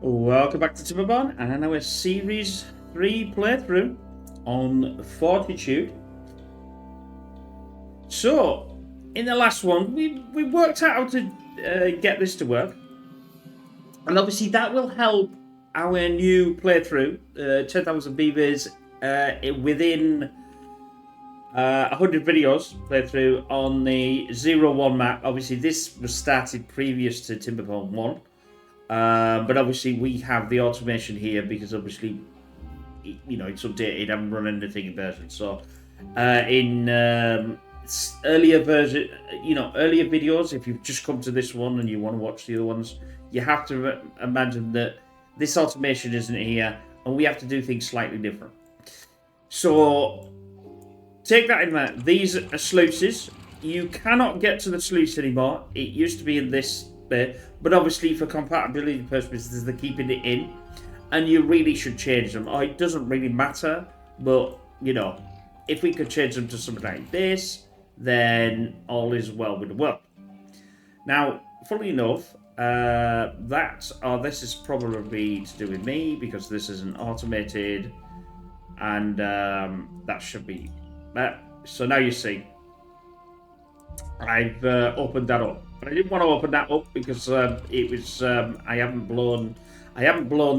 Welcome back to Timberborn and our Series 3 playthrough on Fortitude. So, in the last one, we worked out how to get this to work. And obviously that will help our new playthrough, 10,000 beavers, within 100 videos playthrough on the 0-1 map. Obviously this was started previous to Timberborn 1. But obviously we have the automation here because obviously, you know, it's updated. I haven't run anything in version. So in earlier version, earlier videos, if you've just come to this one and you want to watch the other ones, you have to imagine that this automation isn't here and we have to do things slightly different. So take that in mind. These are sluices. You cannot get to the sluice anymore. It used to be in this bit, but obviously for compatibility purposes, they're keeping it in, and you really should change them. Or it doesn't really matter, but you know, if we could change them to something like this, then all is well with the world. Now, funnily enough, this is probably to do with me because this isn't automated, and that should be that. So now you see, I've opened that up, but I didn't want to open that up because it was I haven't blown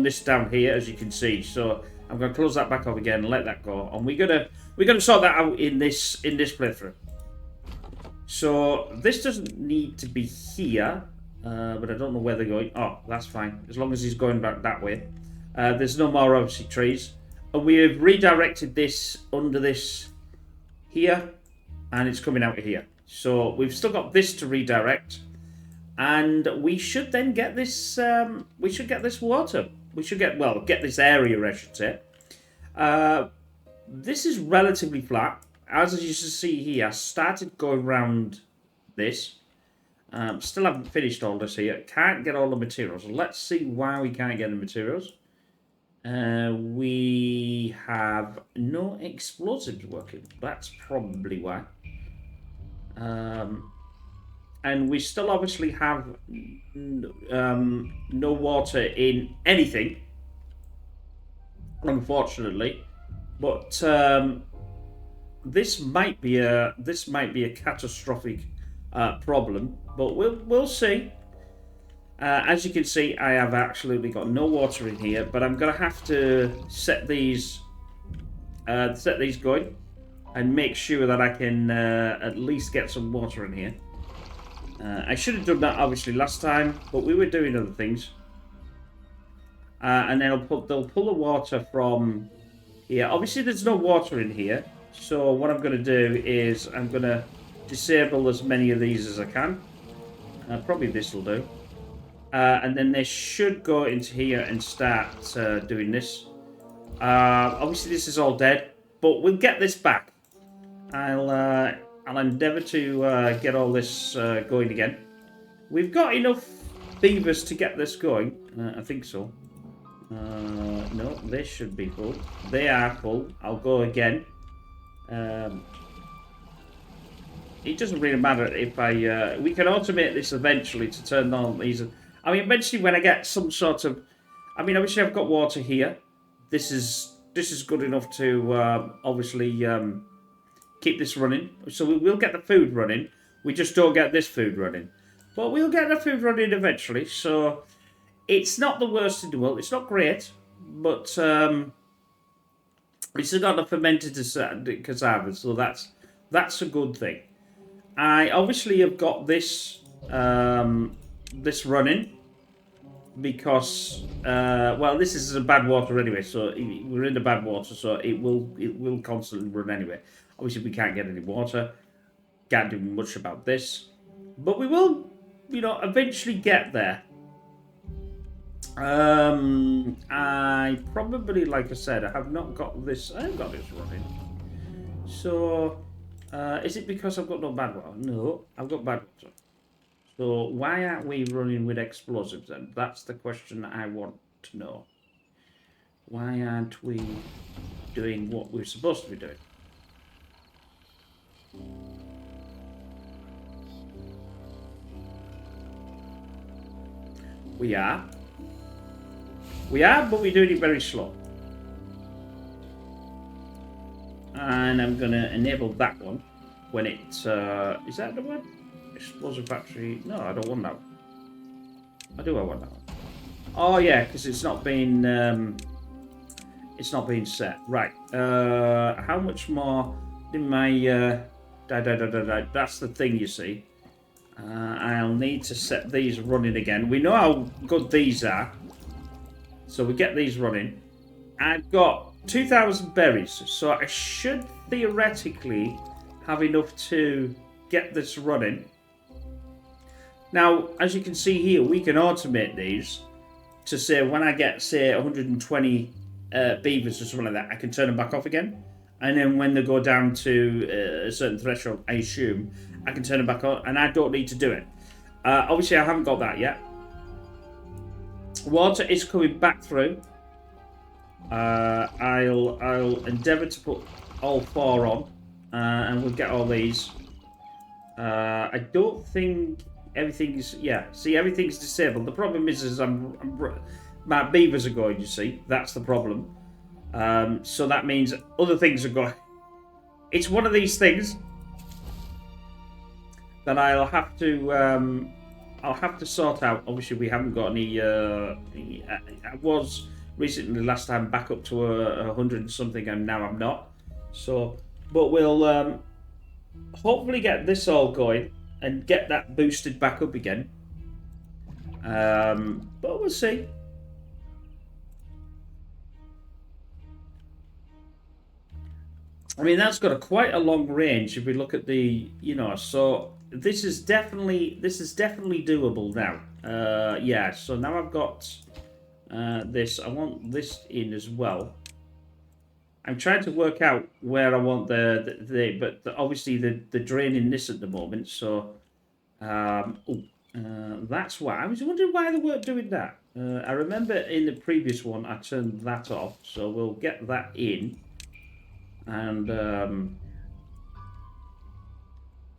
this down here, as you can see. So I'm going to close that back up again and let that go, and we're gonna sort that out in this playthrough. So this doesn't need to be here, but I don't know where they're going. Oh, that's fine, as long as he's going back that way. There's no more obviously trees, and we've redirected this under this here, and it's coming out of here. So we've still got this to redirect, and we should then get this. We should get this water. We should get this area, I should say. This is relatively flat, as you can see here. I started going around this. Still haven't finished all this here. Can't get all the materials. Let's see why we can't get the materials. We have no explosives working. That's probably why. And we still obviously have no water in anything, unfortunately. But this might be a catastrophic problem. But we'll see. As you can see, I have absolutely got no water in here, but I'm gonna have to set these going and make sure that I can at least get some water in here. I should have done that obviously last time, but we were doing other things. And then they'll pull the water from here. Obviously, there's no water in here, so what I'm going to do is I'm going to disable as many of these as I can. Probably this will do. And then they should go into here and start doing this. Obviously, this is all dead, but we'll get this back. I'll endeavour to get all this going again. We've got enough beavers to get this going. I think so. No, they should be full. They are full. I'll go again. It doesn't really matter if I... we can automate this eventually to turn on these... I mean, eventually when I get some sort of... I mean, obviously I've got water here. This is good enough to obviously keep this running. So we will get the food running. We just don't get this food running. But we'll get the food running eventually. So it's not the worst in the world. It's not great. But it's got the fermented cassava. So that's a good thing. I obviously have got this this running because this is a bad water anyway, so we're in the bad water, so it will constantly run anyway. Obviously we can't get any water, can't do much about this, but we will, eventually get there. I probably, like I said, I have not got this. I haven't got this running. So is it because I've got no bad water? No, I've got bad water. So why aren't we running with explosives then? That's the question that I want to know. Why aren't we doing what we're supposed to be doing? We are. We are, but we're doing it very slow. And I'm going to enable that one when it's... is that the one? Explosive battery. No, I don't want that one. I do want that one. Oh, yeah, because it's not been set. Right. How much more in my... That's the thing, you see. I'll need to set these running again. We know how good these are. So we get these running. I've got 2,000 berries. So I should theoretically have enough to get this running. Now, as you can see here, we can automate these to say when I get, say, 120 beavers or something like that, I can turn them back off again. And then when they go down to a certain threshold, I assume, I can turn them back on, and I don't need to do it. Obviously, I haven't got that yet. Water is coming back through. I'll endeavour to put all 4 on, and we'll get all these. I don't think everything's... Yeah, see, everything's disabled. The problem is my beavers are going, you see. That's the problem. So that means other things are going. It's one of these things that I'll have to sort out. Obviously, we haven't got any. I was recently last time back up to 100 and something, and now I'm not. So, but we'll hopefully get this all going and get that boosted back up again. But we'll see. I mean, that's got quite a long range if we look at the, so this is definitely doable now. Yeah, so now I've got this. I want this in as well. I'm trying to work out where I want but obviously the draining this at the moment. So, that's why I was wondering why they weren't doing that. I remember in the previous one I turned that off, so we'll get that in. And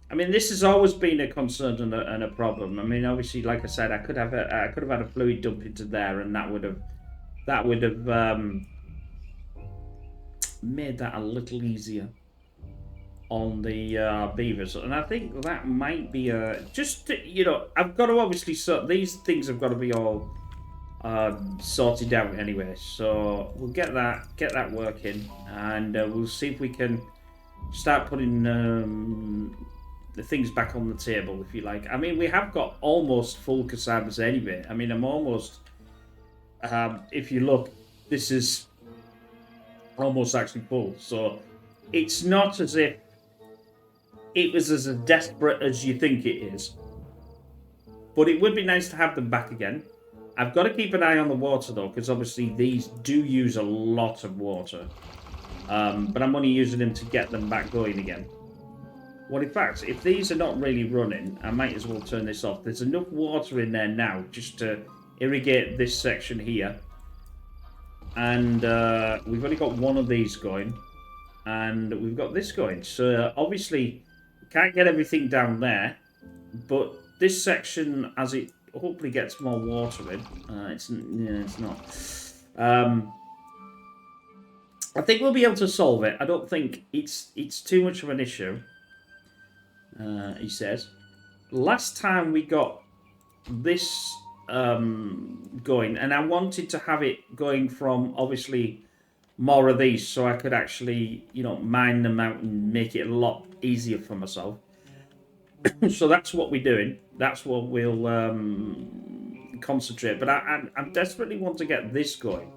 I mean, this has always been a concern and a problem. I mean, obviously, like I said, I could have had a fluid dump into there, and that would have made that a little easier on the beavers. And I think that might be just I've got to obviously sort these things. Have got to be all sorted out anyway, so we'll get that working, and we'll see if we can start putting the things back on the table, if you like. I mean, we have got almost full casabas anyway. I mean, I'm almost if you look, this is almost actually full, so it's not as if it was as desperate as you think it is, but it would be nice to have them back again. I've got to keep an eye on the water, though, because obviously these do use a lot of water. But I'm only using them to get them back going again. Well, in fact, if these are not really running, I might as well turn this off. There's enough water in there now just to irrigate this section here. And we've only got one of these going. And we've got this going. So, obviously, we can't get everything down there. But this section, as it hopefully gets more water in. It's not. I think we'll be able to solve it. I don't think it's too much of an issue. He says. Last time we got this going, and I wanted to have it going from obviously more of these, so I could actually mine them out and make it a lot easier for myself. So that's what we're doing. That's what we'll concentrate. But I desperately want to get this going,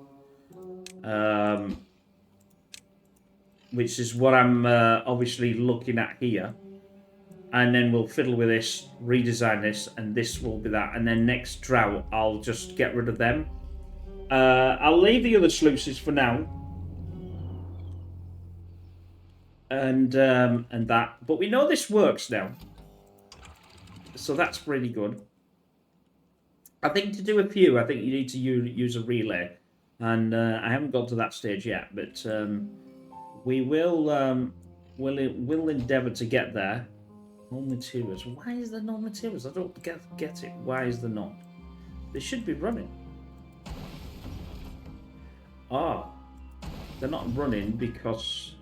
which is what I'm obviously looking at here. And then we'll fiddle with this, redesign this, and this will be that. And then next drought, I'll just get rid of them. I'll leave the other sluices for now. And that. But we know this works now. So that's really good. I think to do a few, I think you need to use a relay. And I haven't got to that stage yet. But we will we'll endeavour to get there. No materials. Why is there no materials? I don't get it. Why is there not? They should be running. Ah, they're not running because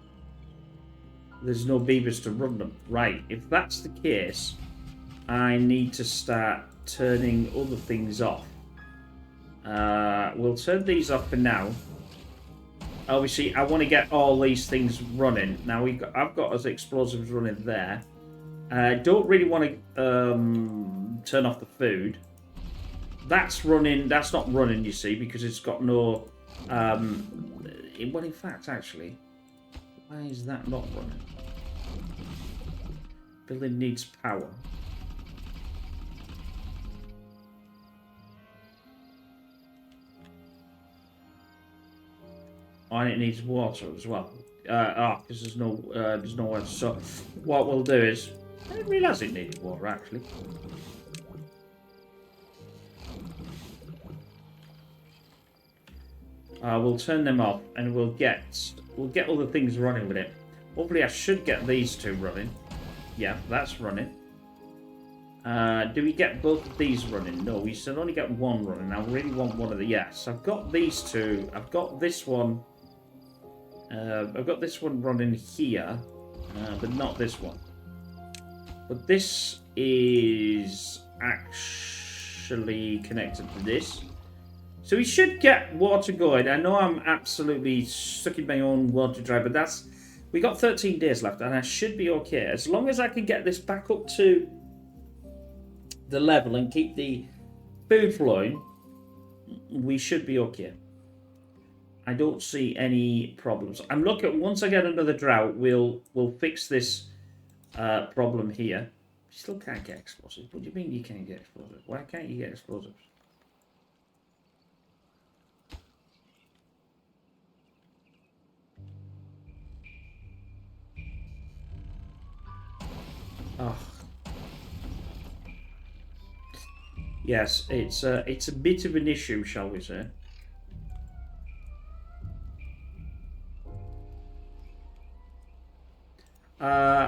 there's no beavers to run them. Right, if that's the case, I need to start turning other things off. We'll turn these off for now. Obviously, I want to get all these things running. Now, I've got us explosives running there. I don't really want to turn off the food. That's running. That's not running, you see, because it's got no... well, in fact, actually, why is that not running? Building needs power. And it needs water as well. Because there's no water. So what we'll do is, I didn't realise it needed water actually. We'll turn them off, and we'll get other things running with it. Hopefully, I should get these two running. Yeah, that's running. Do we get both of these running? No, we should only get one running. I really want one of the... Yes, I've got these two. I've got this one. I've got this one running here, but not this one. But this is actually connected to this. So we should get water going. I know I'm absolutely stuck in my own water dry, but that's... We got 13 days left, and I should be okay. As long as I can get this back up to the level and keep the food flowing, we should be okay. I don't see any problems. I'm looking, once I get another drought, we'll fix this problem here. You still can't get explosives. What do you mean you can't get explosives? Why can't you get explosives? Oh. Yes, it's a bit of an issue, shall we say.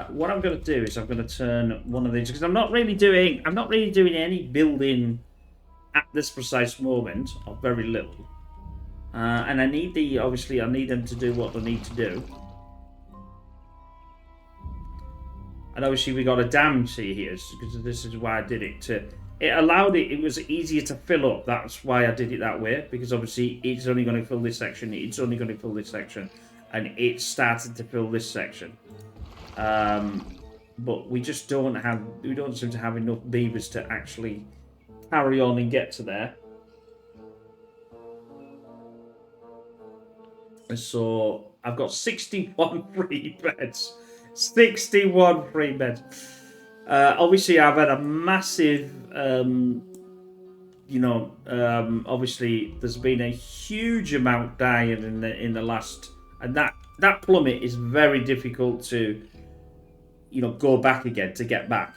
What I'm going to do is I'm going to turn one of these, because I'm not really doing any building at this precise moment, or very little. And I need obviously I need them to do what they need to do. And obviously we got a dam, see here, because this is why I did it. It allowed it was easier to fill up. That's why I did it that way, because obviously it's only going to fill this section, it's only going to fill this section, and it started to fill this section. But we just don't seem to have enough beavers to actually carry on and get to there. So I've got 61 free beds. 61 free beds. Obviously, I've had a massive, obviously there's been a huge amount dying in the last, and that plummet is very difficult to, go back again, to get back,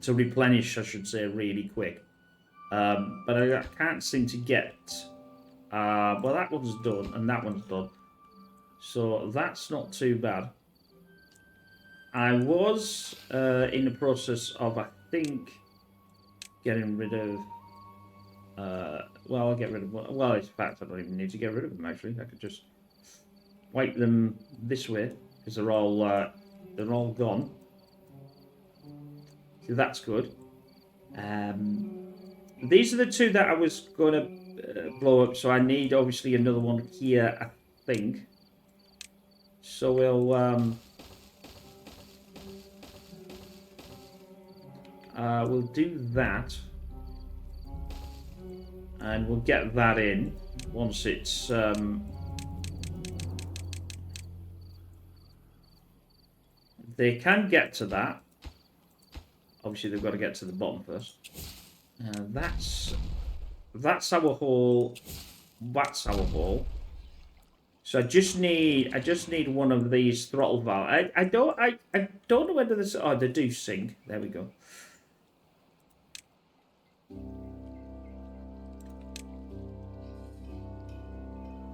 to replenish, I should say, really quick. But I can't seem to get. Well, that one's done, and that one's done. So that's not too bad. I was in the process of, I think, getting rid of... well, I'll get rid of... Well, in fact, I don't even need to get rid of them, actually. I could just wipe them this way, because they're all gone. So that's good. These are the two that I was going to blow up, so I need, obviously, another one here, I think. So we'll do that, and we'll get that in once it's they can get to that. Obviously, they've got to get to the bottom first. That's our hole. That's our hole. So I just need one of these throttle valves. I don't know whether this. Oh, they do sync. There we go.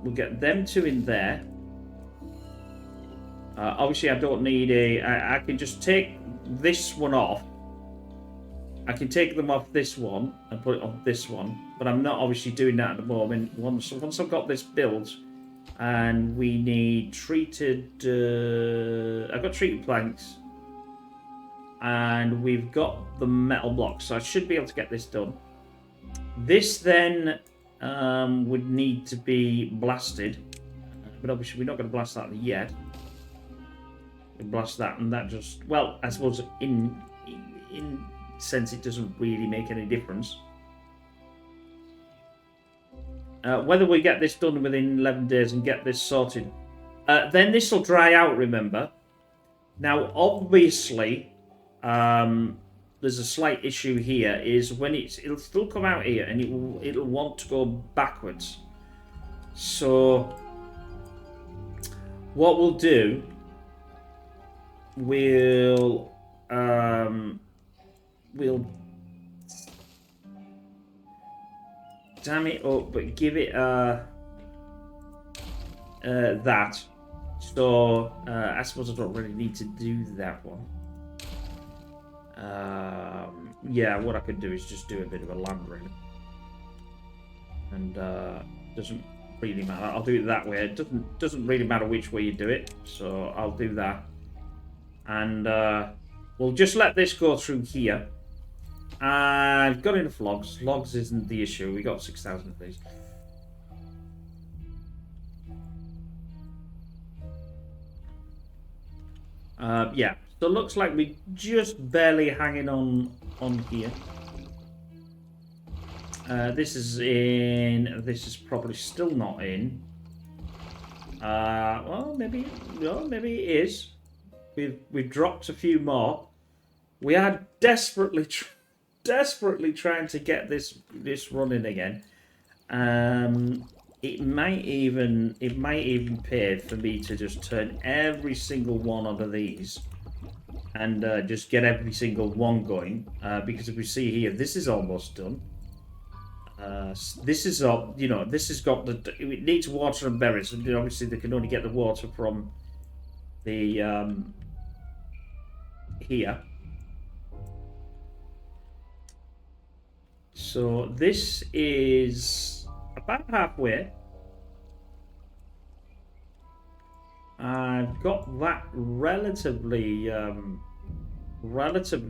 We'll get them two in there. Obviously, I don't need I can just take this one off, I can take them off this one and put it on this one, but I'm not obviously doing that at the moment. Once I've got this built, and we need treated... I've got treated planks, and we've got the metal blocks, so I should be able to get this done. This then would need to be blasted, but obviously we're not going to blast that yet. We blast that, and that just... Well, I suppose in sense it doesn't really make any difference. Whether we get this done within 11 days and get this sorted, then this will dry out, remember. Now, obviously, there's a slight issue here, is when it'll still come out here, and it'll want to go backwards. So, what we'll do, we'll dam it up, but give it that. So I suppose I don't really need to do that one. Yeah, what I could do is just do a bit of a land ring, and doesn't really matter. I'll do it that way. It doesn't really matter which way you do it, so I'll do that, and we'll just let this go through here. I've got enough logs. Logs isn't the issue. We got 6,000 of these. Yeah. So it looks like we're just barely hanging on here. This is in. This is probably still not in. Well, maybe it is. We've dropped a few more. We are desperately trying to get this running again. It might even pay for me to just turn every single one of these and just get every single one going, because if we see here, this is almost done. This is all, this has got it needs water and berries, and obviously they can only get the water from the here. So this is about halfway. I've got that relatively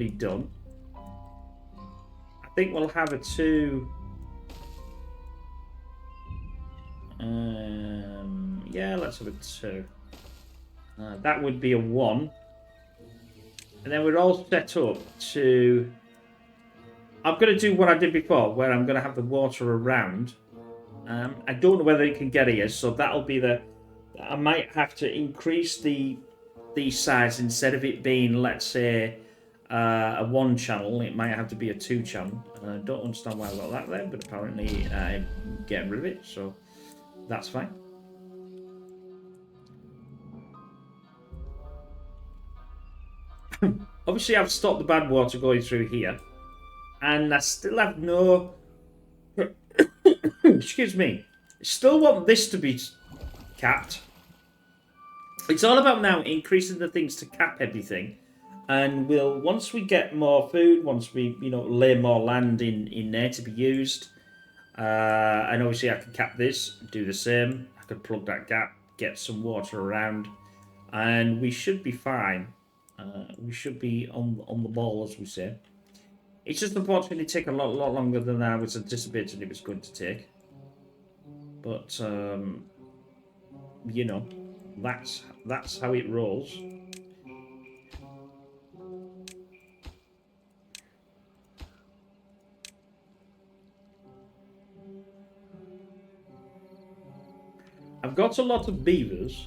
done. I think we'll have a 2. Yeah, let's have a 2. That would be a 1. And then we're all set up to... I'm going to do what I did before, where I'm going to have the water around. I don't know whether it can get here, so that'll be the... I might have to increase the size. Instead of it being, let's say, a 1 channel, it might have to be a 2 channel. I don't understand why I got that there, but apparently I'm getting rid of it, so that's fine. Obviously, I've stopped the bad water going through here. And I still have no... Excuse me. Still want this to be capped. It's all about now increasing the things to cap everything. And once we get more food, once we, lay more land in there to be used, and obviously I can cap this, do the same. I could plug that gap, get some water around, and we should be fine. We should be on the ball, as we say. It's just unfortunately take a lot longer than I was anticipating it was going to take. But that's how it rolls. I've got a lot of beavers.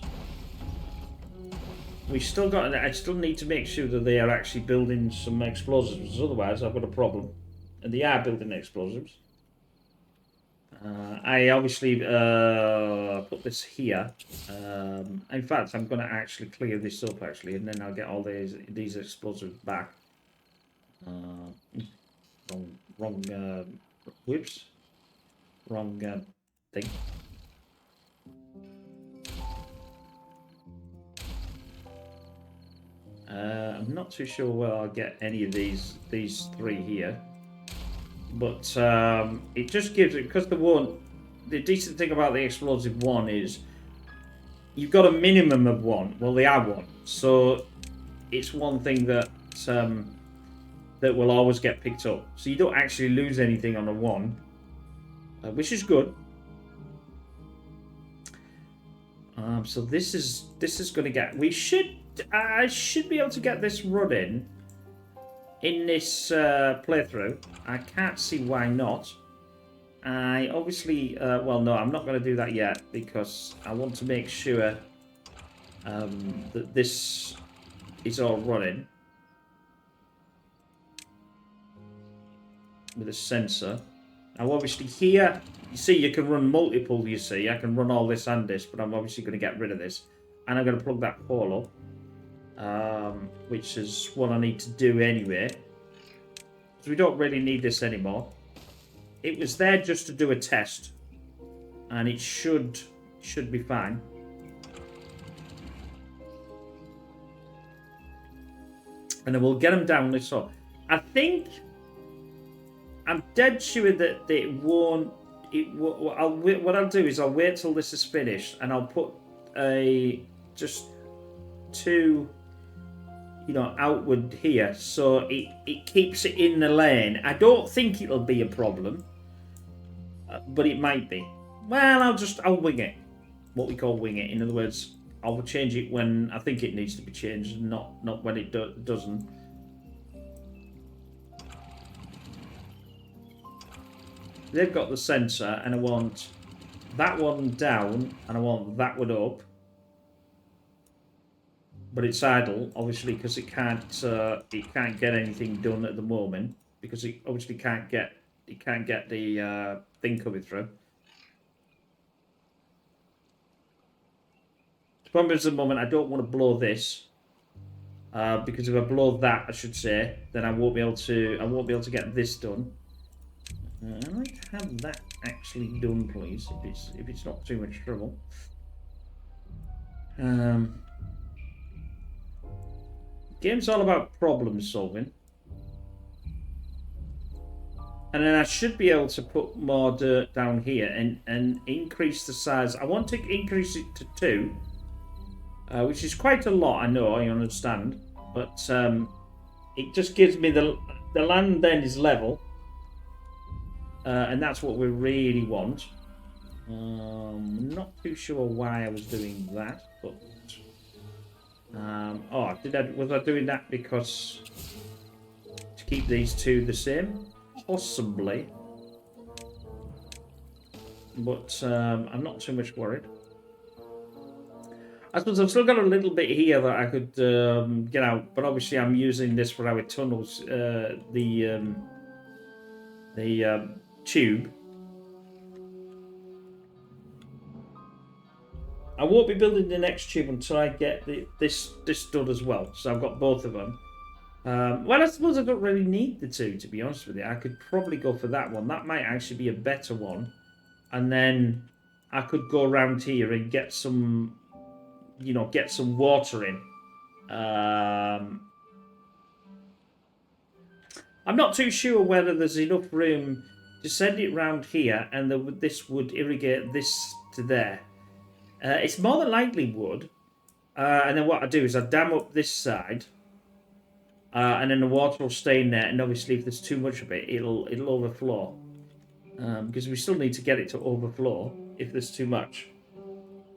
I still need to make sure that they are actually building some explosives, otherwise I've got a problem. And they are building explosives. I obviously put this here. In fact, I'm going to actually clear this up, actually, and then I'll get all these explosives back. Wrong whoops. Wrong thing. I'm not too sure where I'll get any of these three here. But it just gives it, because the decent thing about the explosive one is you've got a minimum of one. Well, they are one. So it's one thing that that will always get picked up. So you don't actually lose anything on a one, which is good. So this is going to get. I should be able to get this running in this playthrough. I can't see why not. I obviously, well, no, I'm not going to do that yet because I want to make sure that this is all running with a sensor. Now, obviously, here, you see, you can run multiple, you see. I can run all this and this, but I'm obviously going to get rid of this. And I'm going to plug that pole up, which is what I need to do anyway. So we don't really need this anymore. It was there just to do a test. And it should be fine. And then we'll get them down this hole. I think... I'm dead sure that it won't. What I'll do is I'll wait till this is finished, and I'll put just two, outward here, so it keeps it in the lane. I don't think it'll be a problem, but it might be. Well, I'll wing it. What we call wing it. In other words, I'll change it when I think it needs to be changed, not when it doesn't. They've got the sensor, and I want that one down, and I want that one up. But it's idle, obviously, because it can't get anything done at the moment, because it obviously can't get the thing coming through. The problem is, at the moment, I don't want to blow this, because if I blow that, I should say, then I won't be able to get this done. I'd like to have that actually done, please, if it's not too much trouble. Game's all about problem solving. And then I should be able to put more dirt down here and increase the size. I want to increase it to 2, which is quite a lot, I know, I understand. But it just gives me the land then is level. And that's what we really want. Not too sure why I was doing that, but was I doing that because to keep these two the same? Possibly, but I'm not too much worried. I suppose I've still got a little bit here that I could get out, but obviously I'm using this for our tunnels. The tube. I won't be building the next tube until I get this done as well. So I've got both of them. Well, I suppose I don't really need the 2, to be honest with you. I could probably go for that one. That might actually be a better one. And then I could go around here and get some, get some water in. I'm not too sure whether there's enough room to send it round here, and this would irrigate this to there. It's more than likely would. And then what I do is I dam up this side, and then the water will stay in there. And obviously, if there's too much of it, it'll overflow. Because we still need to get it to overflow if there's too much.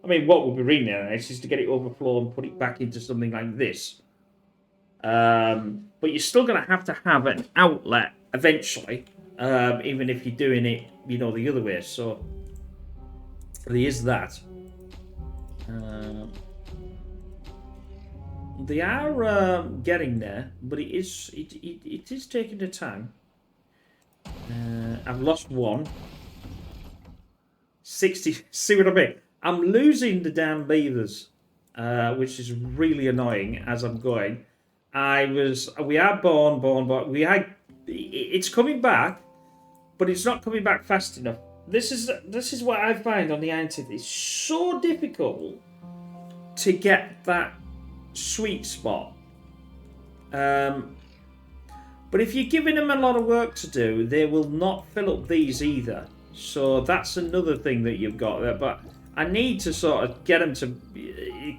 I mean, what would be really nice is to get it overflow and put it back into something like this. But you're still going to have an outlet eventually. Even if you're doing it, the other way. So there is that. They are getting there, but it is taking the time. I've lost one. 60. See what I mean? I'm losing the damn beavers, which is really annoying as I'm going. We are born. It's coming back, but it's not coming back fast enough. This is what I find on the Iron Tooth. It's so difficult to get that sweet spot But if you're giving them a lot of work to do, they will not fill up these either. So that's another thing that you've got there. But I need to sort of get them to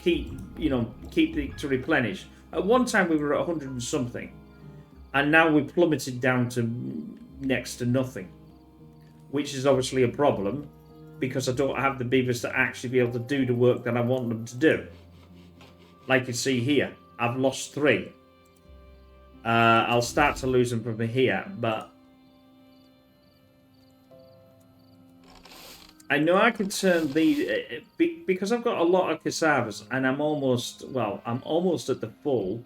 keep to replenish. At one time we were at 100 and something, and now we've plummeted down to next to nothing, which is obviously a problem because I don't have the beavers to actually be able to do the work that I want them to do. Like you see here, I've lost 3. I'll start to lose them from here, but I know I can turn these because I've got a lot of cassavas and I'm almost at the full.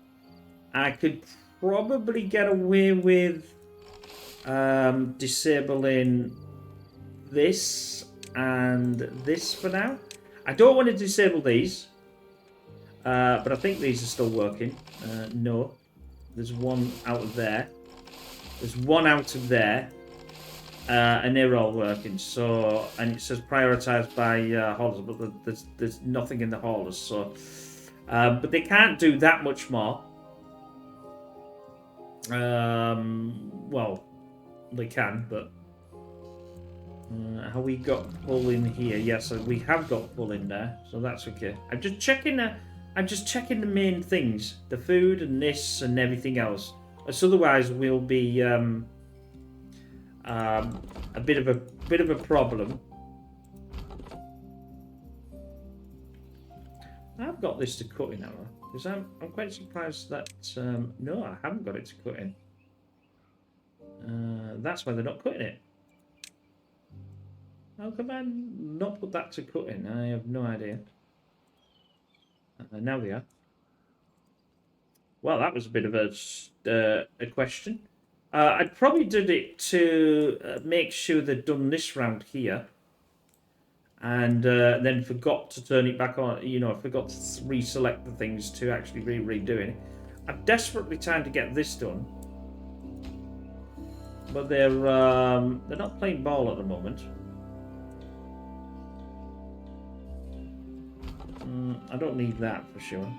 I could probably get away with disabling this and this for now. I don't want to disable these, but I think these are still working. No, there's one out of there. There's one out of there. And they're all working. So, and it says prioritized by haulers, but there's nothing in the haulers. So, but they can't do that much more. Well, they can, but have we got full in here? Yes, so we have got full in there, so that's okay. I'm just checking the main things, the food and this and everything else. So otherwise, we'll be a bit of a problem. I've got this to cut in, because I'm quite surprised that no, I haven't got it to cut in. That's why they're not cutting it. How come I not put that to cut in? I have no idea. Now they are. Well, that was a bit of a question. I probably did it to make sure they'd done this round here, and then forgot to turn it back on. You know, I forgot to reselect the things to actually redoing it. I'm desperately trying to get this done, but they're not playing ball at the moment. I don't need that for sure.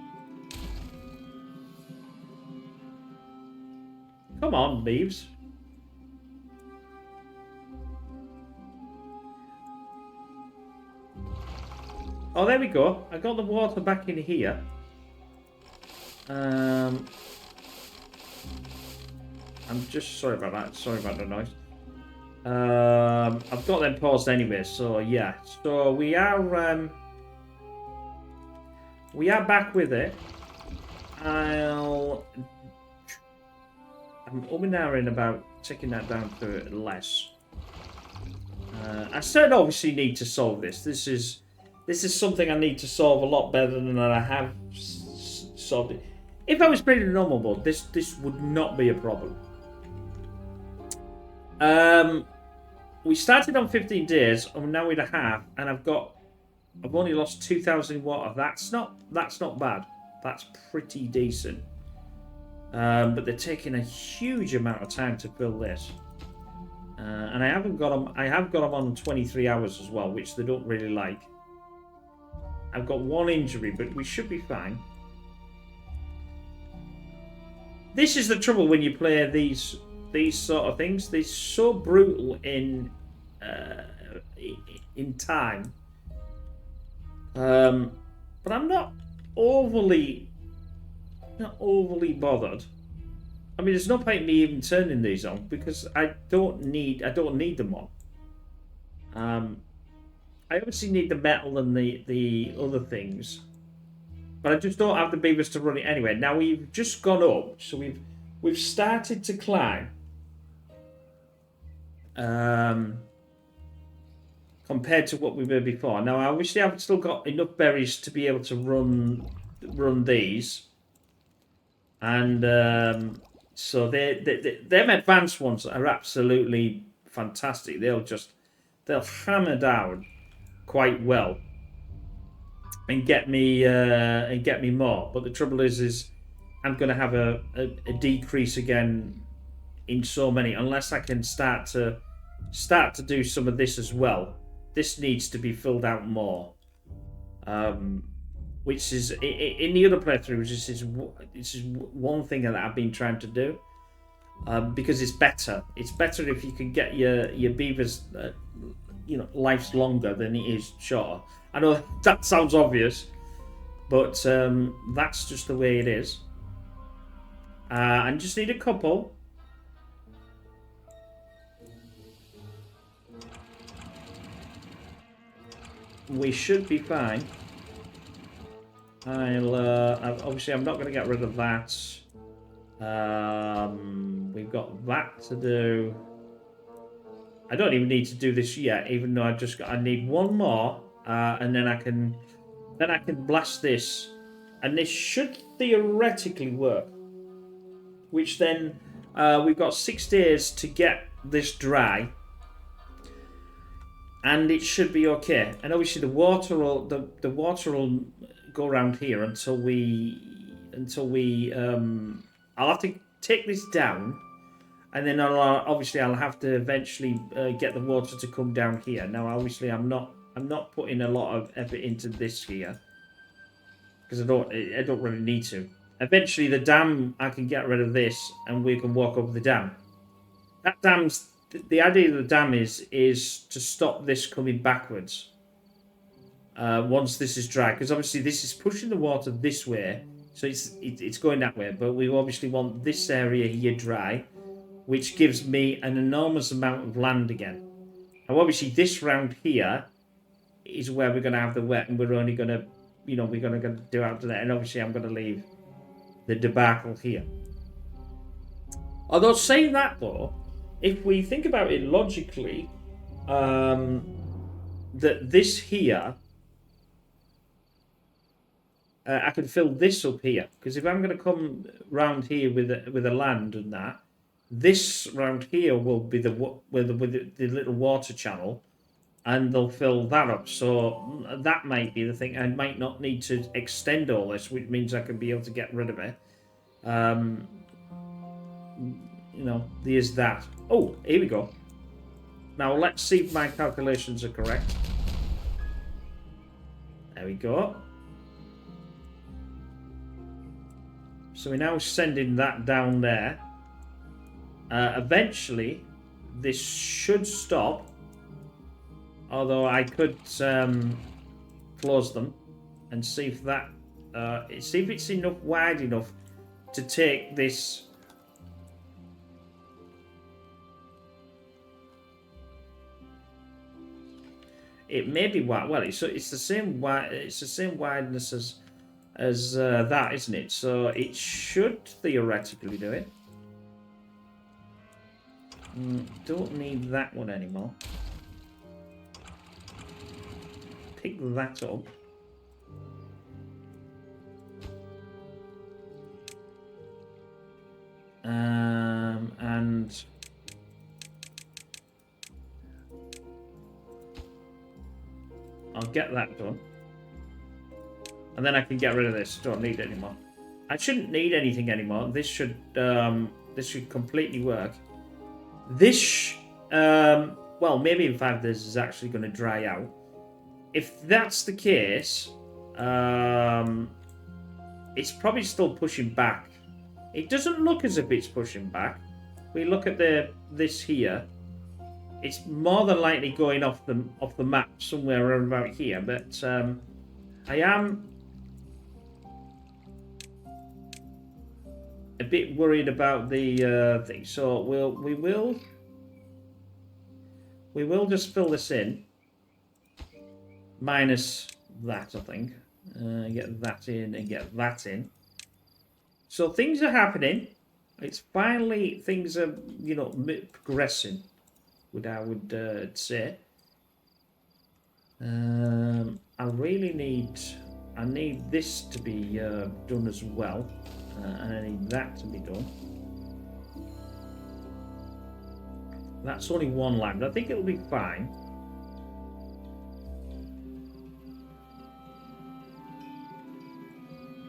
Come on, Beeves. Oh, there we go. I got the water back in here. I'm just sorry about that. Sorry about the noise. I've got them paused anyway, so yeah. So we are back with it. I'm umming about taking that down to less. I still obviously need to solve this. This is something I need to solve a lot better than I have solved it. If I was playing a normal mode, this would not be a problem. We started on 15 days, and now we're at half, and I've only lost 2,000 water. That's not bad. That's pretty decent. But they're taking a huge amount of time to fill this, and I have got them on 23 hours as well, which they don't really like. I've got one injury, but we should be fine. This is the trouble when you play these sort of things. They're so brutal in time. But I'm not overly bothered. I mean, there's no point in me even turning these on because I don't need them on. I obviously need the metal and the other things, but I just don't have the beavers to run it anyway. Now we've just gone up, so we've started to climb. Compared to what we were before. Now, obviously, I've still got enough berries to be able to run these, and so them advanced ones are absolutely fantastic. They'll hammer down quite well and get me more. But the trouble is I'm going to have a decrease again in so many unless I can start to do some of this as well. This needs to be filled out more. which is in the other playthroughs. This is one thing that I've been trying to do because it's better. It's better if you can get your beavers, life's longer than it is shorter. I know that sounds obvious, but that's just the way it is. I just need a couple. We should be fine. Obviously I'm not going to get rid of that. We've got that to do. I don't even need to do this yet, even though I need one more, and then I can blast this, and this should theoretically work. Which then we've got 6 days to get this dry. And it should be okay. And obviously the water will go around here until we I'll have to take this down, and then I'll have to eventually get the water to come down here. Now obviously I'm not putting a lot of effort into this here because I don't really need to. Eventually the dam, I can get rid of this and we can walk over the dam. That dam's the idea of the dam is to stop this coming backwards once this is dry, because obviously this is pushing the water this way, so it's going that way. But we obviously want this area here dry, which gives me an enormous amount of land again. Now obviously this round here is where we're going to have the wet, and we're only going to, we're going to do out to that. And obviously I'm going to leave the debacle here. Although saying that though, if we think about it logically, that this here, I can fill this up here, because if I'm going to come round here with the land and that, this round here will be with the little water channel, and they'll fill that up. So that might be the thing. I might not need to extend all this, which means I can be able to get rid of it. There's that. Oh, here we go. Now let's see if my calculations are correct. There we go. So we're now sending that down there. Eventually, this should stop. Although I could close them and see if that, see if it's wide enough to take this. It may be wide. Well, it's the same wide. It's the same wideness as that, isn't it? So it should theoretically do it. Don't need that one anymore. Pick that up. And I'll get that done. And then I can get rid of this. Don't need it anymore. I shouldn't need anything anymore. This should completely work. This, well, maybe in 5 days is actually going to dry out. If that's the case, it's probably still pushing back. It doesn't look as if it's pushing back. We look at this here. It's more than likely going off the map somewhere around about here. But I am a bit worried about the thing. So we will just fill this in. Minus that, I think. Get that in and get that in. So things are happening. It's finally, things are, progressing, I would say. I need this to be done as well. And I need that to be done. That's only one land. I think it'll be fine.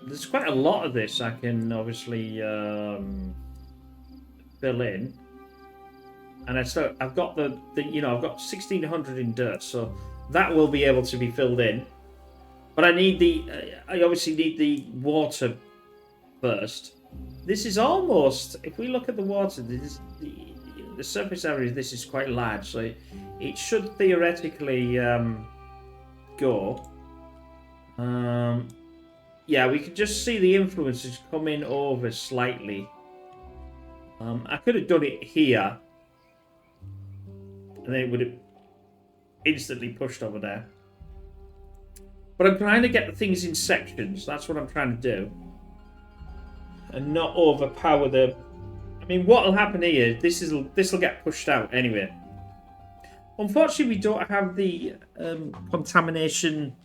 There's quite a lot of this I can obviously fill in, and I've got I've got 1600 in dirt, so that will be able to be filled in. But I need the... I obviously need the water first. This is almost... If we look at the water, the surface area of this is quite large. So it should theoretically go. Yeah, we can just see the influences coming over slightly. I could have done it here. And then it would have instantly pushed over there. But I'm trying to get the things in sections. That's what I'm trying to do. And not overpower the... I mean, what will happen here, this will get pushed out anyway. Unfortunately, we don't have the contamination...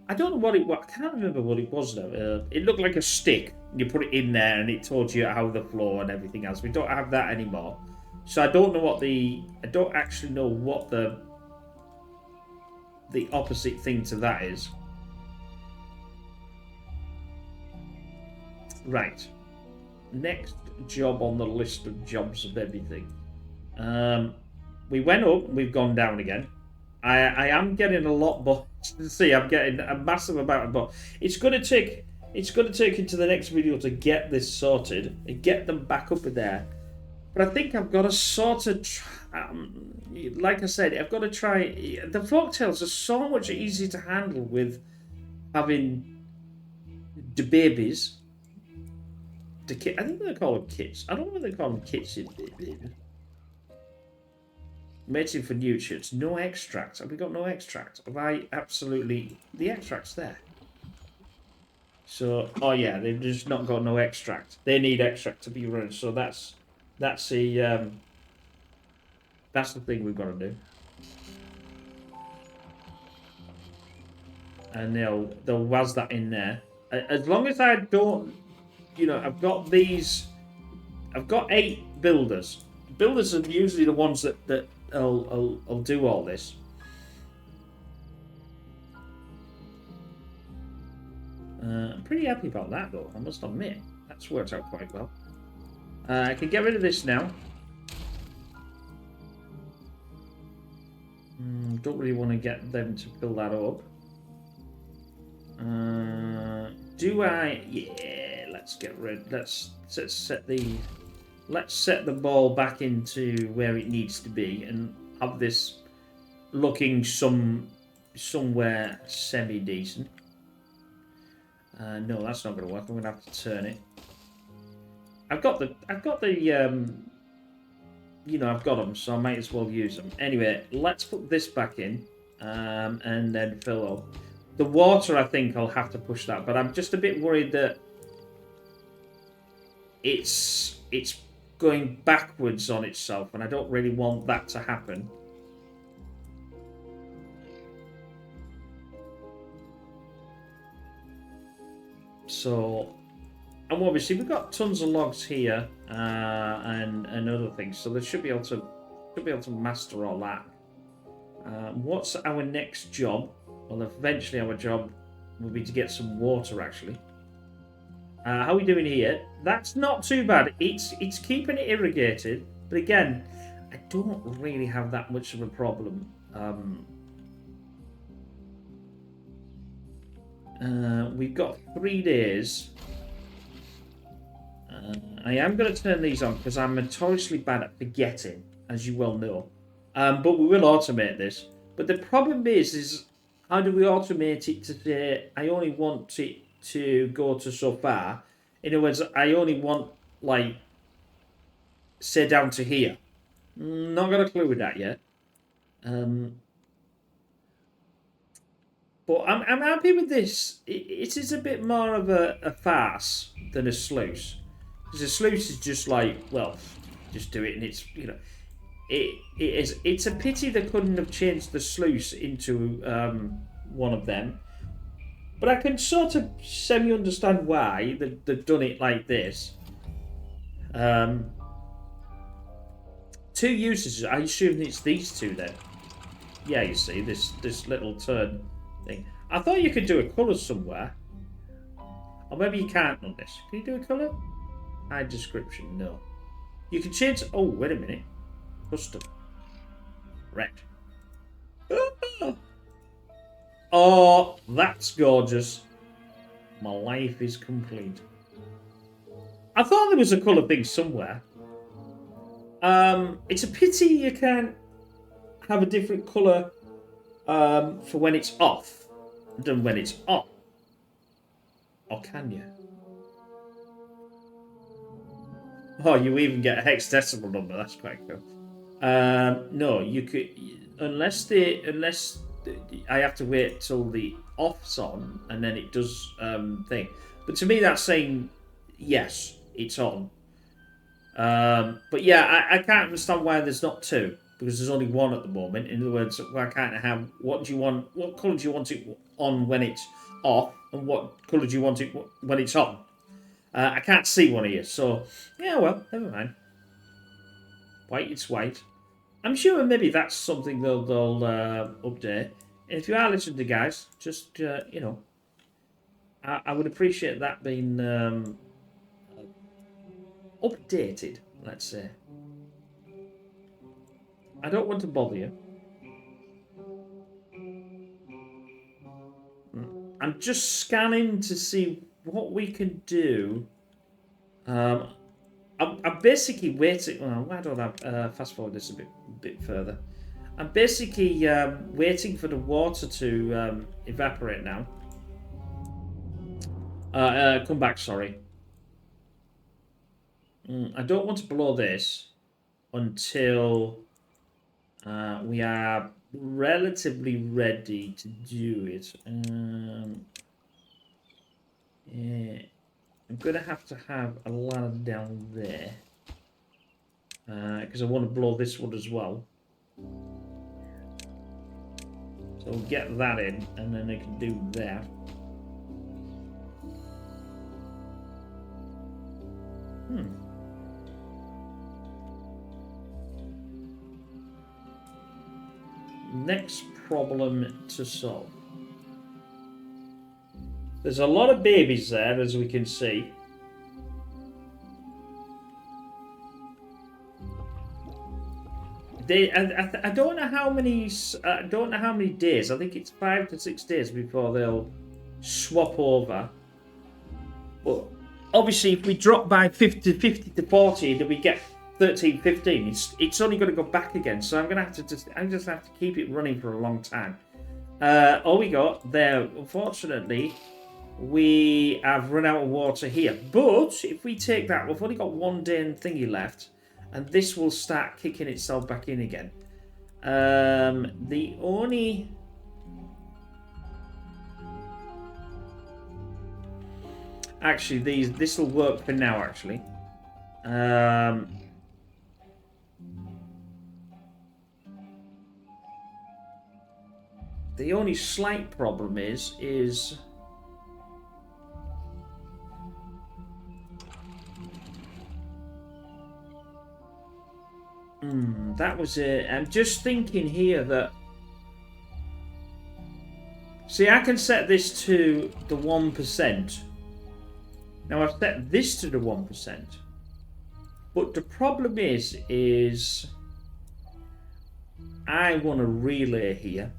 I don't know what it was. I can't remember what it was now. It looked like a stick. You put it in there and it told you how the flow and everything else. We don't have that anymore. So I don't know what the... I don't actually know what the opposite thing to that is. Right. Next job on the list of jobs of everything. We went up, we've gone down again. I am getting a lot more. See, I'm getting a massive amount of more. It's going to take into the next video to get this sorted and get them back up in there. But I think I've got to sort of, like I said, I've got to try. The folktales are so much easier to handle with having the babies. The kit. I think they call them kits. I don't know what they call them kits. Mating for nutrients. No extract. Have we got no extract? Have I absolutely... The extract's there. So, oh yeah, they've just not got no extract. They need extract to be run. So that's the thing we've got to do. And they'll was that in there. As long as I don't, you know, I've got 8 builders. Builders are usually the ones that I'll do all this. I'm pretty happy about that, though, I must admit. That's worked out quite well. I can get rid of this now. Don't really want to get them to fill that up. Do I? Yeah, let's get rid. Let's set the ball back into where it needs to be and have this looking somewhere semi-decent. No, that's not going to work. I'm going to have to turn it. I've got the you know, I've got them, so I might as well use them. Anyway, let's put this back in and then fill up. The water, I think I'll have to push that, but I'm just a bit worried that it's going backwards on itself, and I don't really want that to happen. So, and obviously we've got tons of logs here and other things, so they should be able to master all that. What's our next job? Well, eventually our job will be to get some water, actually. How are we doing here? That's not too bad. It's keeping it irrigated, but again, I don't really have that much of a problem. We've got 3 days. I am going to turn these on because I'm notoriously bad at forgetting, as you well know. But we will automate this. But the problem is how do we automate it to say I only want it to go to so far? In other words, I only want, like, say down to here. Not got a clue with that yet. But I'm happy with this. It is a bit more of a farce than a sluice. Because a sluice is just like, well, just do it and it's, you know, it's a pity they couldn't have changed the sluice into one of them. But I can sort of semi-understand why they've done it like this. 2 uses. I assume it's these 2 then. Yeah, you see, this little turn thing. I thought you could do a colour somewhere. Or maybe you can't on this. Can you do a colour? Hide description, no. You can change... Oh, wait a minute. Custom. Red. Oh, That's gorgeous. My life is complete. I thought there was a colour thing somewhere. It's a pity you can't have a different colour for when it's off than when it's on. Or can you? Oh, you even get a hexadecimal number. That's quite cool. No, you could unless I have to wait till the off's on and then it does thing. But to me, that's saying yes, it's on. But yeah, I can't understand why there's not two because there's only one at the moment. In other words, why can't I have what do you want? What colour do you want it on when it's off, and what colour do you want it when it's on? I can't see one here, so yeah, well, never mind. White, it's white. I'm sure maybe that's something they'll update. And if you are listening to guys, just you know, I would appreciate that being updated. Let's say. I don't want to bother you. I'm just scanning to see what we can do. I'm basically waiting. Well, why don't I fast forward this a bit further? I'm basically waiting for the water to evaporate now. Come back, sorry. I don't want to blow this until we are relatively ready to do it. Yeah, I'm going to have a ladder down there because I want to blow this one as well. So we'll get that in and then I can do that. Next problem to solve. There's a lot of babies there, as we can see. I don't know how many. I don't know how many days. I think it's 5 to 6 days before they'll swap over. But obviously, if we drop by 50 to 40, then we get 13, 15. It's only going to go back again. So I'm gonna have to just have to keep it running for a long time. All we got there, unfortunately, we have run out of water here. But if we take that, we've only got 1 day and thingy left. And this will start kicking itself back in again. The only... Actually, this will work for now, actually. The only slight problem is... that was it. I'm just thinking here that... See, I can set this to the 1%. Now, I've set this to the 1%. But the problem is... I want a relay here.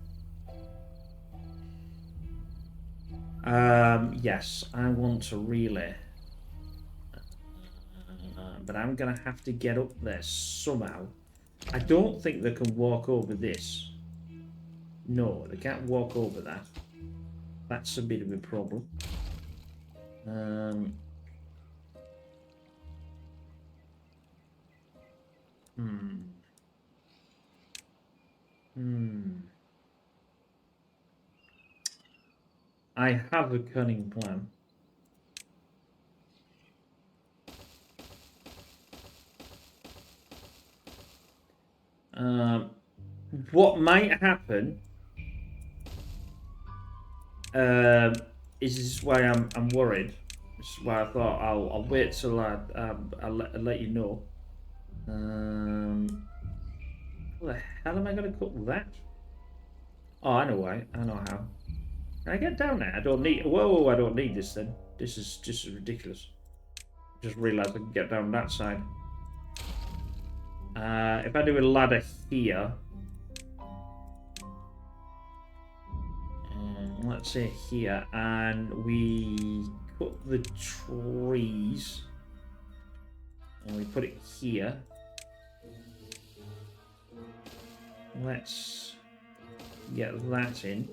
Yes, I want a relay. But I'm going to have to get up there somehow. I don't think they can walk over this. No, they can't walk over that. That's a bit of a problem. I have a cunning plan. What might happen is this is why I'm worried. This is why I thought I'll wait till I'll let you know. How the hell am I going to cook that? Oh, I know why. I know how. Can I get down there? I don't need. Whoa! I don't need this then. This is just ridiculous. Just realised I can get down that side. If I do a ladder here, let's say here, and we cut the trees, and we put it here. Let's get that in.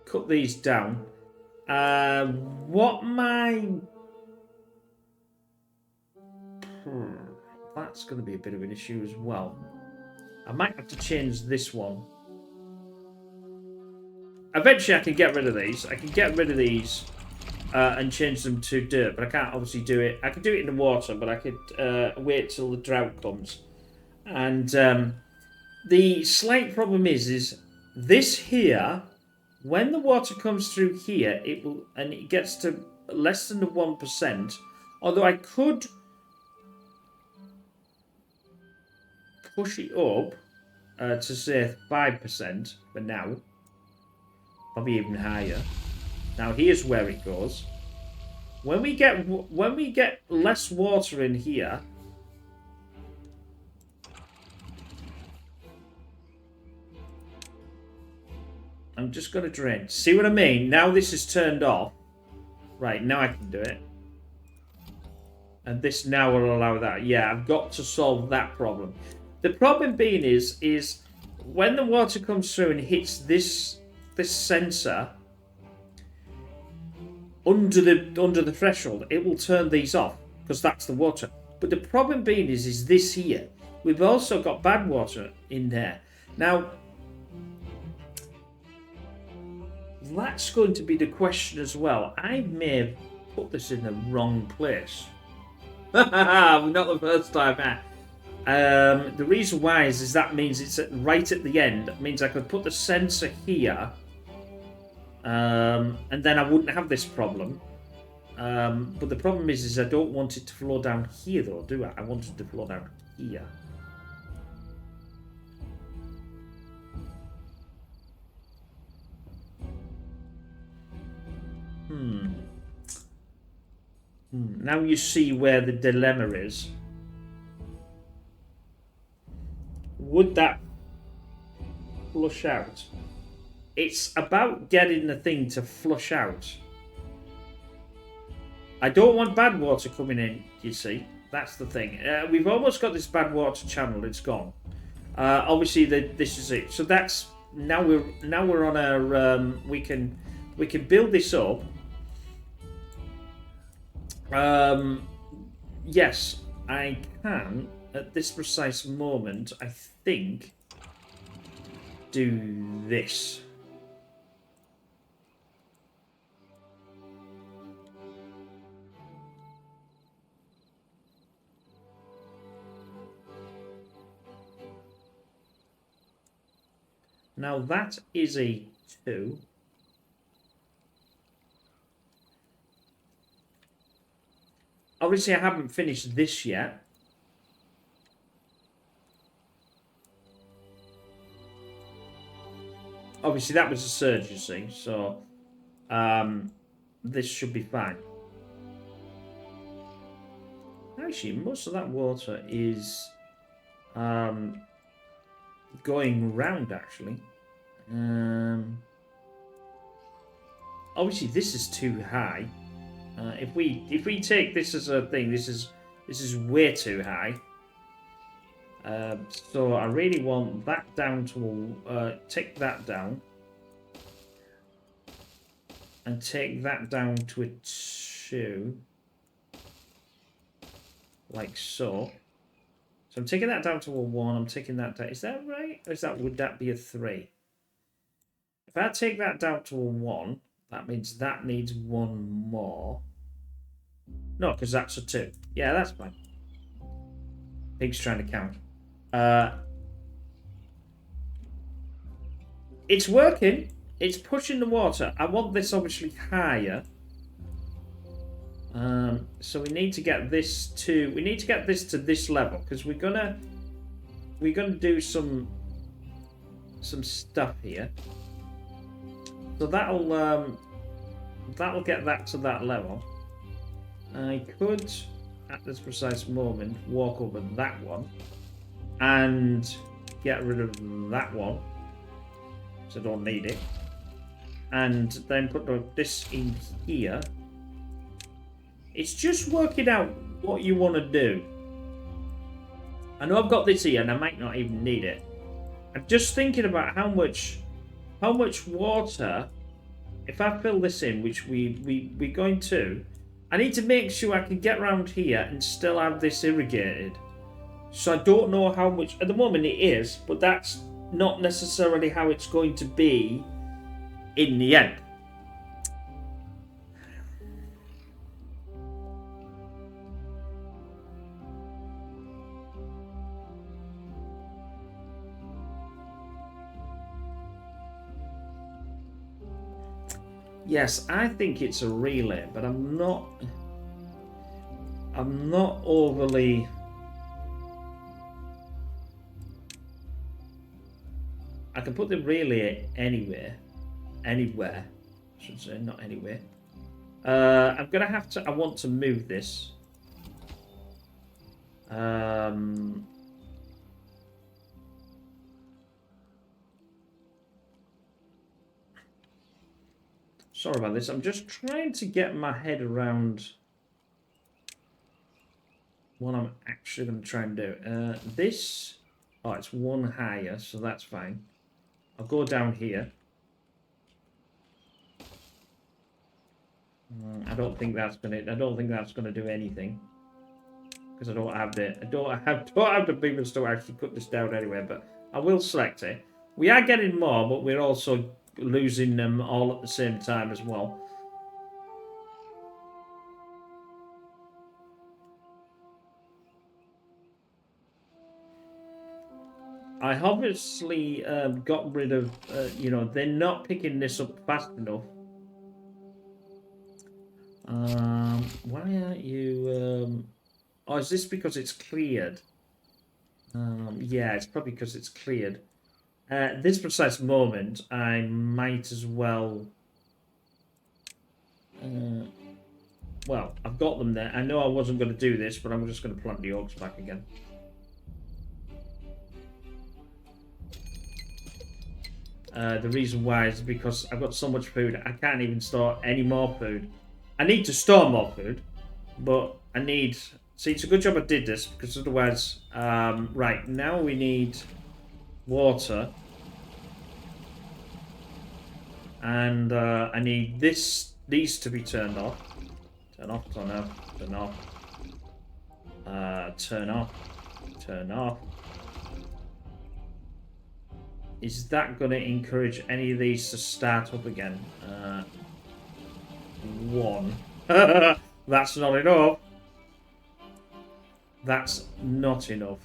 Cut these down. That's going to be a bit of an issue as well. I might have to change this one. Eventually I can get rid of these. I can get rid of these and change them to dirt, but I can't obviously do it. I could do it in the water, but I could wait till the drought comes. And the slight problem is this here, when the water comes through here, it will, and it gets to less than the 1%, although I could push it up to say 5% for now, probably even higher. Now here's where it goes. When we get less water in here, I'm just going to drain. See what I mean? Now this is turned off. Right, now I can do it. And this now will allow that. Yeah, I've got to solve that problem. The problem being is when the water comes through and hits this sensor under the threshold, it will turn these off because that's the water. But the problem being is this here. We've also got bad water in there. Now, that's going to be the question as well. I may have put this in the wrong place. Not the first time. The reason why is that means it's right at the end. It means I could put the sensor here, and then I wouldn't have this problem. But the problem is I don't want it to flow down here, though, do I? I want it to flow down here. Now you see where the dilemma is. Would that flush out? It's about getting the thing to flush out. I don't want bad water coming in, you see. That's the thing. We've almost got this bad water channel. It's gone. Obviously, this is it. So that's now we're on our. We can build this up. Yes, I can at this precise moment. I think do this. Now that is a 2. Obviously, I haven't finished this yet. Obviously, that was a surge, you see, so this should be fine. Actually, most of that water is going round, actually. Obviously, this is too high. If we take this as a thing, this is way too high. So I really want that down to take that down, and take that down to a 2, like so. So I'm taking that down to a 1. I'm taking that down. Is that right? Or would that be a 3? If I take that down to a 1. That means that needs 1 more. No, because that's a 2. Yeah, that's fine. Pig's trying to count. It's working. It's pushing the water. I want this obviously higher. So we need to get this to. We need to get this to this level because we're gonna do some stuff here. So that'll get that to that level. I could, at this precise moment, walk over that one. and get rid of that one, so I don't need it. And then put this in here. It's just working out what you want to do. I know I've got this here and I might not even need it. I'm just thinking about how much water, if I fill this in, which we're going to, I need to make sure I can get around here and still have this irrigated. So I don't know how much, at the moment it is, but that's not necessarily how it's going to be in the end. Yes, I think it's a relay, but I'm not overly. I can put the relay anywhere. I should say, not anywhere. I'm gonna have to. I want to move this. Sorry about this. I'm just trying to get my head around what I'm actually going to try and do. This. Oh, it's one higher, so that's fine. I'll go down here. I don't think that's gonna do anything because I don't have the beavers to actually cut this down anyway. But I will select it. We are getting more, but we're also losing them all at the same time as well. I obviously got rid of, they're not picking this up fast enough. Why aren't you... Oh, is this because it's cleared? Yeah, it's probably because it's cleared. At this precise moment, I might as well... well, I've got them there. I know I wasn't going to do this, but I'm just going to plant the oaks back again. The reason why is because I've got so much food, I can't even store any more food. I need to store more food, but I need... See, it's a good job I did this, because otherwise... right, now we need water. And I need these to be turned off. Turn off, turn off, turn off. Turn off, turn off. Is that going to encourage any of these to start up again? One. That's not enough. That's not enough.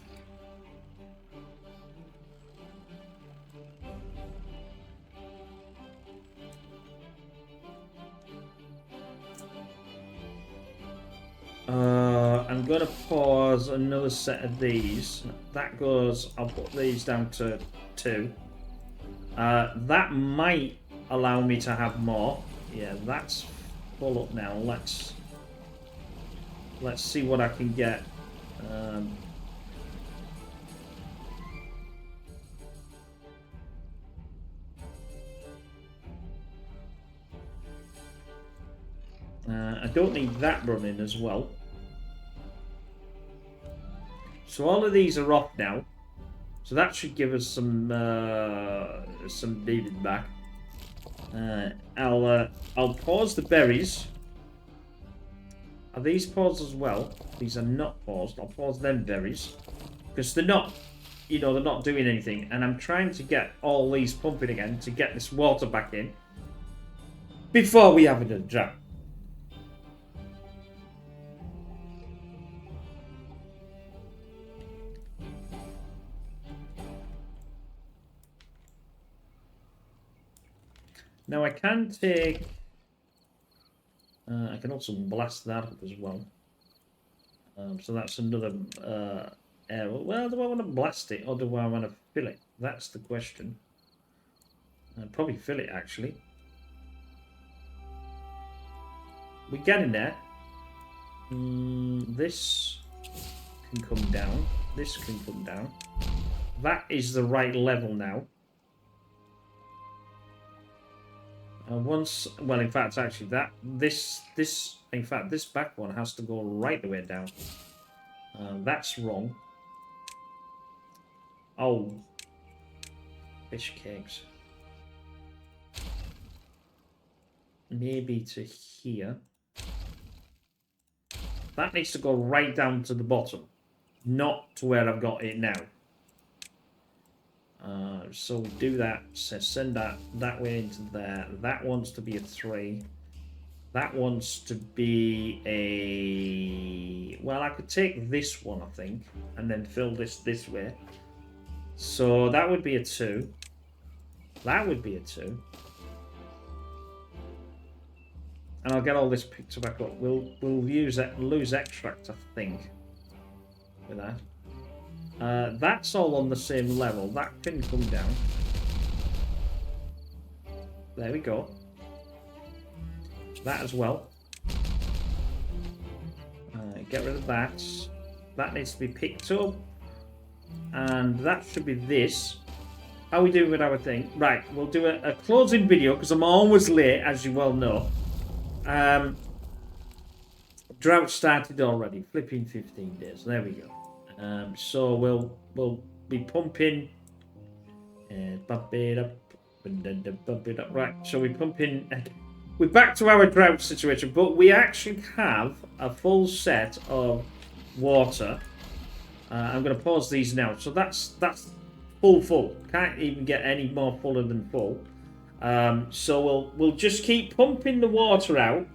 I'm going to pause another set of these. That goes... I'll put these down to 2. That might allow me to have more. Yeah, that's full up now. Let's see what I can get. I don't need that running as well. So all of these are off now. So that should give us some beavers back. I'll pause the berries. Are these paused as well? These are not paused. I'll pause them berries because they're not, they're not doing anything. And I'm trying to get all these pumping again to get this water back in before we have a drought. Now I can take... I can also blast that up as well. So that's another area. Well, do I want to blast it or do I want to fill it? That's the question. I'd probably fill it, actually. We're getting there. This... can come down. This can come down. That is the right level now. Well, in fact, actually, this back one has to go right the way down. That's wrong. Oh, fish cakes. Maybe to here. That needs to go right down to the bottom, not to where I've got it now. So we do that. So send that way into there. That wants to be a 3. That wants to be a... Well, I could take this one, I think, and then fill this way. So that would be a 2. That would be a 2. And I'll get all this picked back up. We'll lose extract, I think, with that. That's all on the same level. That can come down. There we go. That as well. Get rid of that. That needs to be picked up. And that should be this. How are we doing with our thing? Right, we'll do a closing video because I'm always late, as you well know. Drought started already. Flipping 15 days. There we go. So we'll be pumping and bump it up and then bump it up. Right, so we're pumping. We're back to our drought situation, but we actually have a full set of water. I'm going to pause these now. So that's full. Can't even get any more fuller than full. So we'll just keep pumping the water out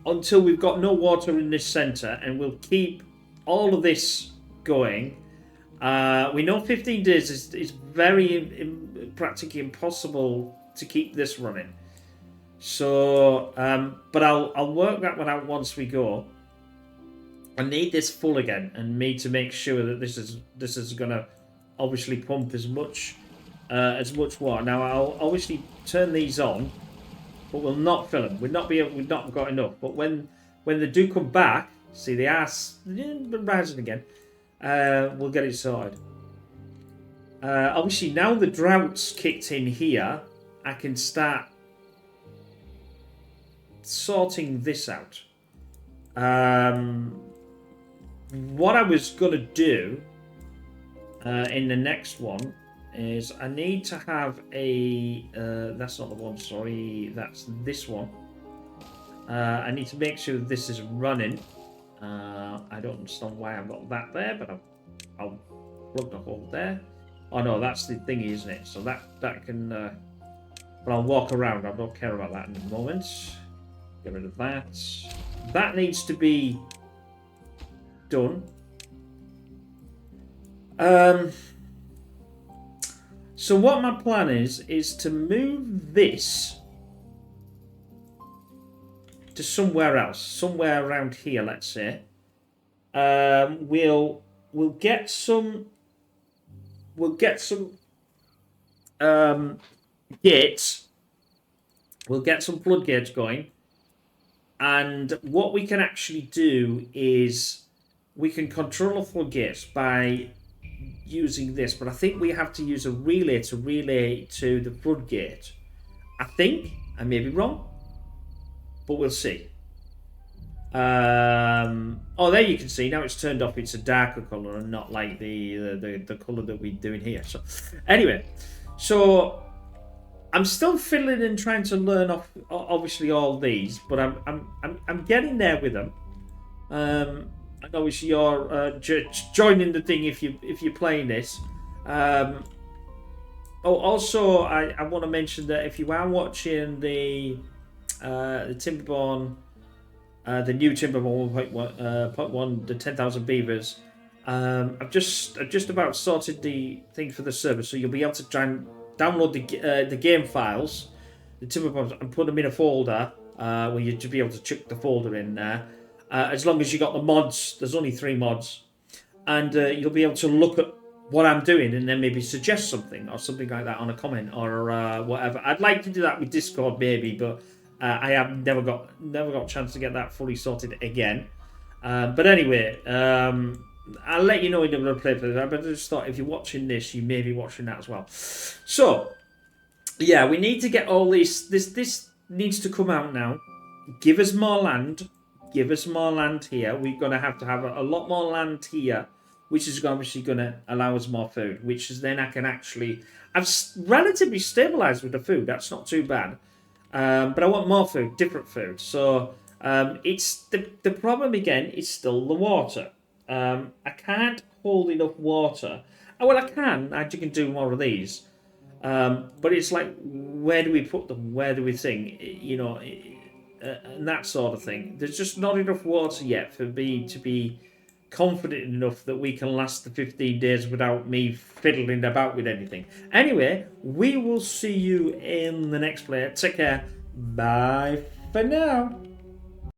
until we've got no water in this center, and we'll keep all of this going. We know 15 days is very practically impossible to keep this running. So, but I'll work that one out once we go. I need this full again, and me to make sure that this is gonna obviously pump as much water. Now I'll obviously turn these on, but we'll not fill them. We've not got enough. But when they do come back, see they are rising again. We'll get it sorted. Obviously, now the drought's kicked in here, I can start sorting this out. What I was going to do in the next one is I need to have a... that's not the one, sorry. That's this one. I need to make sure that this is running. I don't understand why I've got that there, but I'll plug the hole there. Oh no, that's the thingy, isn't it? So that can... but I'll walk around. I don't care about that in a moment. Get rid of that. That needs to be done. So what my plan is to move this to somewhere else, somewhere around here, let's say. We'll get some gates. We'll get some floodgates going. And what we can actually do is we can control the floodgates by using this, but I think we have to use a relay to relay to the floodgate. I think. I may be wrong, but we'll see. Oh, there you can see. Now it's turned off. It's a darker colour and not like the colour that we're doing here. So, anyway, so I'm still fiddling and trying to learn off, obviously, all these, but I'm getting there with them. And obviously, you're joining the thing if you're playing this. Also, I want to mention that if you are watching the Timberborn, the new Timberborn 1.1, the 10,000 beavers, I've just about sorted the thing for the server, so you'll be able to try and download the game files, the Timberborn, and put them in a folder where you'll be able to chuck the folder in there. As long as you got the mods, there's only 3 mods, and you'll be able to look at what I'm doing and then maybe suggest something or something like that on a comment or whatever. I'd like to do that with Discord maybe, but I have never got a chance to get that fully sorted again. But anyway, I'll let you know in the playthrough. But I just thought if you're watching this, you may be watching that as well. So, yeah, we need to get all this. This needs to come out now. Give us more land. Give us more land here. We're going to have a lot more land here, which is obviously going to allow us more food, which is then I can actually... I've relatively stabilised with the food. That's not too bad. But I want more food, different food. So it's the problem again is still the water. I can't hold enough water. Oh, well, I can. I can do more of these. But it's like, where do we put them? Where do we think? You know, and that sort of thing. There's just not enough water yet for me to be confident enough that we can last the 15 days without me fiddling about with anything. Anyway, we will see you in the next play. Take care. Bye for now.